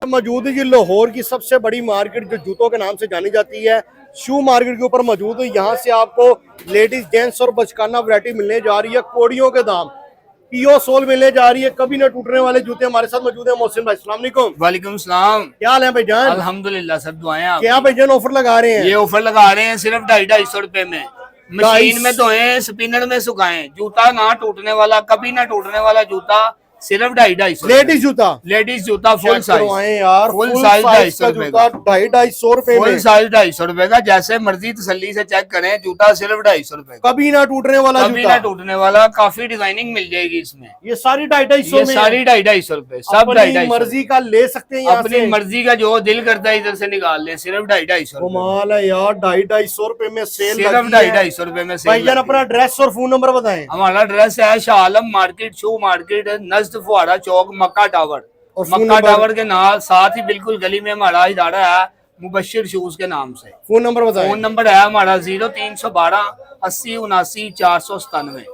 मौजूद है जी लाहौर की सबसे बड़ी मार्केट जो जूतों के नाम से जानी जाती है, शू मार्केट के ऊपर मौजूद है। यहाँ से आपको लेडीज जेंट्स और बचकाना वैरायटी मिलने जा रही है। कोड़ियों के दाम पीओ सोल मिलने जा रही है, कभी ना टूटने वाले जूते हमारे साथ मौजूद है। मोहसिन भाई अस्सलाम वालेकुम। वालेकुम सलाम। क्या हाल है भाईजान? अल्हम्दुलिल्लाह, सब दुआएं आपकी। क्या भाईजान ऑफर लगा रहे हैं? ये ऑफर लगा रहे हैं सिर्फ 250 रुपए में। मशीन में धोए, स्पिनर में सुखाएं, जूता ना टूटने वाला, कभी ना टूटने वाला जूता सिर्फ 250। लेडीज जूता, लेडीज जूता फुल साइज यार, फुल साइज 250 रुपए का। 250 रुपए फुल में साइज 250 रुपए का। जैसे मर्जी तसल्ली से चेक करें, जूता सिर्फ 250 रुपए का। कभी ना टूटने वाला कभी जूता, ना टूटने वाला। काफी डिजाइनिंग मिल जाएगी इसमें। ये सारी 250 ये में सारी 250 रुपए, सब अपनी 250 मर्जी का ले सकते हैं। यहाँ अपनी से मर्जी का जो दिल करता है इधर से निकाल ले। सिर्फ 250 रुपए, कमाल है यार, 250 रुपए में सेल सिर्फ लगी है। 250 रुपए में सेल भाईजान लगी अपना है। एड्रेस और फोन नंबर बताएं। हमारा एड्रेस है शाह आलम मार्केट, शू मार्केट, नज़द फुहारा चौक, मक्का टावर। और फोन मक्का नंबर? टावर के नाम साथ ही बिल्कुल गली में हमारा इदारा है मुबश्शिर शूज के नाम से। फोन नंबर बताएं। फोन नंबर है हमारा 0312 80 79 497।